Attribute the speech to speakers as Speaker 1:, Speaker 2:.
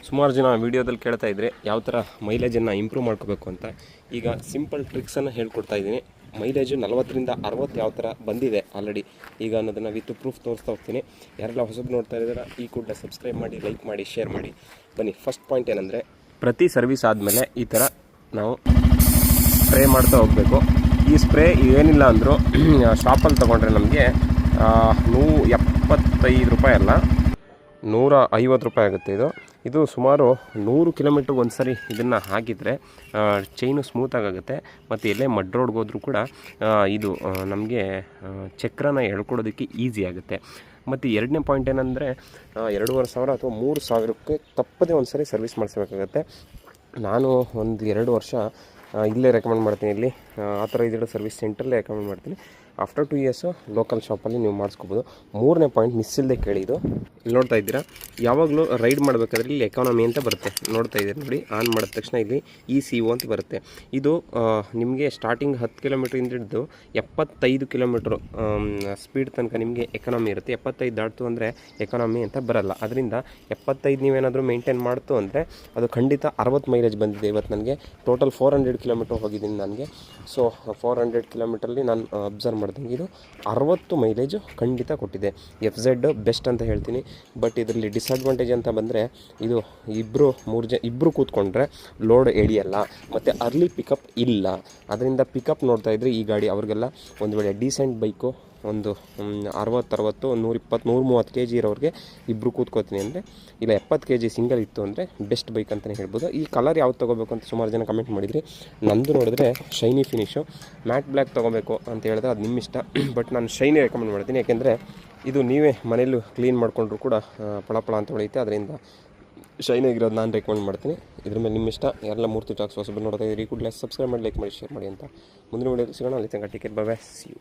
Speaker 1: ಸುಮಾರು ಜನ ವೀಡಿಯೋದಲ್ಲಿ ಕೇಳ್ತಾ ಇದ್ದರೆ ಯಾವ ಥರ ಮೈಲೇಜನ್ನು ಇಂಪ್ರೂವ್ ಮಾಡ್ಕೋಬೇಕು ಅಂತ. ಈಗ ಸಿಂಪಲ್ ಟ್ರಿಕ್ಸನ್ನು ಹೇಳ್ಕೊಡ್ತಾ ಇದ್ದೀನಿ. ಮೈಲೇಜು 40ರಿಂದ 60 ಯಾವ ಥರ ಬಂದಿದೆ ಆಲ್ರೆಡಿ ಈಗ ಅನ್ನೋದನ್ನು ವಿತ್ ಪ್ರೂಫ್ ತೋರಿಸ್ತಾ ಹೋಗ್ತೀನಿ. ಯಾರೆಲ್ಲ ಹೊಸಬ್ ನೋಡ್ತಾ ಇದ್ದಾರೆ ಈ ಕೂಡಲೇ ಸಬ್ಸ್ಕ್ರೈಬ್ ಮಾಡಿ, ಲೈಕ್ ಮಾಡಿ, ಶೇರ್ ಮಾಡಿ. ಬನ್ನಿ, ಫಸ್ಟ್ ಪಾಯಿಂಟ್ ಏನಂದರೆ, ಪ್ರತಿ ಸರ್ವಿಸ್ ಆದಮೇಲೆ ಈ ಥರ ನಾವು ಸ್ಪ್ರೇ ಮಾಡ್ತಾ ಹೋಗಬೇಕು. ಈ ಸ್ಪ್ರೇ ಏನಿಲ್ಲ ಅಂದರೂ ಶಾಪಲ್ಲಿ ತೊಗೊಂಡ್ರೆ ನಮಗೆ 175 ರೂಪಾಯಿ ಅಲ್ಲ, 150 ರೂಪಾಯಿ ಆಗುತ್ತೆ. ಇದು ಸುಮಾರು 100 ಕಿಲೋಮೀಟ್ರಿಗೆ ಒಂದು ಸರಿ ಇದನ್ನು ಹಾಕಿದರೆ ಚೈನು ಸ್ಮೂತಾಗುತ್ತೆ. ಮತ್ತು ಎಲ್ಲೇ ಮಡ್ ರೋಡ್ಗೆ ಹೋದ್ರೂ ಕೂಡ ಇದು ನಮಗೆ ಚಕ್ರನ ಎಳ್ಕೊಡೋದಕ್ಕೆ ಈಸಿ ಆಗುತ್ತೆ. ಮತ್ತು ಎರಡನೇ ಪಾಯಿಂಟ್ ಏನಂದರೆ, 2500 ಅಥವಾ 3000ಕ್ಕೆ ತಪ್ಪದೇ ಒಂದು ಸರಿ ಸರ್ವಿಸ್ ಮಾಡಿಸ್ಬೇಕಾಗತ್ತೆ. ನಾನು ಒಂದು 2 ವರ್ಷ ಇಲ್ಲೇ ರೆಕಮೆಂಡ್ ಮಾಡ್ತೀನಿ. ಇಲ್ಲಿ ಆ ಥರ ಇದ್ದರೆ ಸರ್ವಿಸ್ ಸೆಂಟ್ರಲ್ಲೇ ರೆಕಮೆಂಡ್ ಮಾಡ್ತೀನಿ. ಆಫ್ಟರ್ 2 ಇಯರ್ಸು ಲೋಕಲ್ ಶಾಪಲ್ಲಿ ನೀವು ಮಾಡಿಸ್ಕೋಬೋದು. ಮೂರನೇ ಪಾಯಿಂಟ್ ಮಿಸ್ ಇಲ್ಲದೆ ಕೇಳಿ. ಇದು ಇಲ್ಲಿ ನೋಡ್ತಾ ಇದ್ದೀರಾ, ಯಾವಾಗಲೂ ರೈಡ್ ಮಾಡಬೇಕಾದ್ರೆ ಇಲ್ಲಿ ಎಕಾನಮಿ ಅಂತ ಬರುತ್ತೆ, ನೋಡ್ತಾ ಇದ್ದೀರಿ ನೋಡಿ. ಆನ್ ಮಾಡಿದ ತಕ್ಷಣ ಇಲ್ಲಿ ECO ಅಂತ ಬರುತ್ತೆ. ಇದು ನಿಮಗೆ ಸ್ಟಾರ್ಟಿಂಗ್ 10 ಕಿಲೋಮೀಟ್ರಿಂದ ಹಿಡಿದು 75 ಕಿಲೋಮೀಟ್ರ್ ಸ್ಪೀಡ್ ತನಕ ನಿಮಗೆ ಎಕಾನಮಿ ಇರುತ್ತೆ. 75 ದಾಟ್ತು ಅಂದರೆ ಎಕಾನಮಿ ಅಂತ ಬರಲ್ಲ. ಅದರಿಂದ 75 ನೀವೇನಾದರೂ ಮೇಂಟೈನ್ ಮಾಡ್ತು ಅಂದರೆ ಅದು ಖಂಡಿತ 60 ಮೈಲೇಜ್ ಬಂದಿದೆ. ಇವತ್ತು ನನಗೆ ಟೋಟಲ್ 400 ಕಿಲೋಮೀಟ್ರ್ ಹೋಗಿದ್ದೀನಿ ನನಗೆ. ಸೊ 400 ಕಿಲೋಮೀಟ್ರಲ್ಲಿ ನಾನು ಅಬ್ಸರ್ವ್ ಮಾಡ್ದಂಗೆ ಇದು 60 ಮೈಲೇಜು ಖಂಡಿತ ಕೊಟ್ಟಿದೆ. FZ ಬೆಸ್ಟ್ ಅಂತ ಹೇಳ್ತೀನಿ. ಬಟ್ ಇದರಲ್ಲಿ ಡಿಸಡ್ವಾಂಟೇಜ್ ಅಂತ ಬಂದರೆ, ಇದು ಇಬ್ಬರು ಕೂತ್ಕೊಂಡ್ರೆ ಲೋಡ್ ಎಳಿಯಲ್ಲ, ಮತ್ತು ಅರ್ಲಿ ಪಿಕಪ್ ಇಲ್ಲ. ಅದರಿಂದ ಪಿಕಪ್ ನೋಡ್ತಾ ಇದ್ದರೆ ಈ ಗಾಡಿ ಅವ್ರಿಗೆಲ್ಲ ಒಂದು ವೇಳೆ ಡೀಸೆಂಟ್ ಬೈಕು ಒಂದು 60, 120, 130 kg ಇರೋರಿಗೆ ಇಬ್ಬರು ಕೂತ್ಕೋತೀನಿ ಅಂದರೆ, ಇಲ್ಲ 70 kg ಸಿಂಗಲ್ ಇತ್ತು ಅಂದರೆ ಬೆಸ್ಟ್ ಬೈಕ್ ಅಂತಲೇ ಹೇಳ್ಬೋದು. ಈ ಕಲರ್ ಯಾವ್ದು ತೊಗೋಬೇಕು ಅಂತ ಸುಮಾರು ಜನ ಕಮೆಂಟ್ ಮಾಡಿದ್ರಿ. ನಂದು ನೋಡಿದ್ರೆ ಶೈನಿ ಫಿನಿಶು, ಮ್ಯಾಟ್ ಬ್ಲ್ಯಾಕ್ ತೊಗೋಬೇಕು ಅಂತ ಹೇಳಿದ್ರೆ ಅದು ನಿಮ್ಮ ಇಷ್ಟ. ಬಟ್ ನಾನು ಶೈನಿ ರೆಕಮೆಂಡ್ ಮಾಡ್ತೀನಿ. ಯಾಕೆಂದರೆ ಇದು ನೀವೇ ಮನೇಲೂ ಕ್ಲೀನ್ ಮಾಡಿಕೊಂಡ್ರು ಕೂಡ ಪಳ ಅಂತ ಹೊಳೆಯುತ್ತೆ. ಅದರಿಂದ ಶೈನಿಯಾಗಿರೋದು ನಾನು ರೆಕಮೆಂಡ್ ಮಾಡ್ತೀನಿ. ಇದ್ರ ಮೇಲೆ ನಿಮ್ಮ ಇಷ್ಟ. ಯಾರೆಲ್ಲ ಮೂರ್ತಿ ಟಾಕ್ಸ್ ಹೊಸಬರು ನೋಡ್ತಾ ಇದ್ದೀರಿ ಕೂಡಲೇ ಸಬ್ಸ್ಕ್ರೈಬ್ ಮಾಡಿ, ಲೈಕ್ ಮಾಡಿ, ಶೇರ್ ಮಾಡಿ ಅಂತ. ಮುಂದಿನ ವಿಡಿಯೋದಲ್ಲಿ ಸಿಗೋಣ. ಅಲ್ಲಿ ತನಕ ಟಿಕೆಟ್ ಬೈ, ಸಿ ಯು.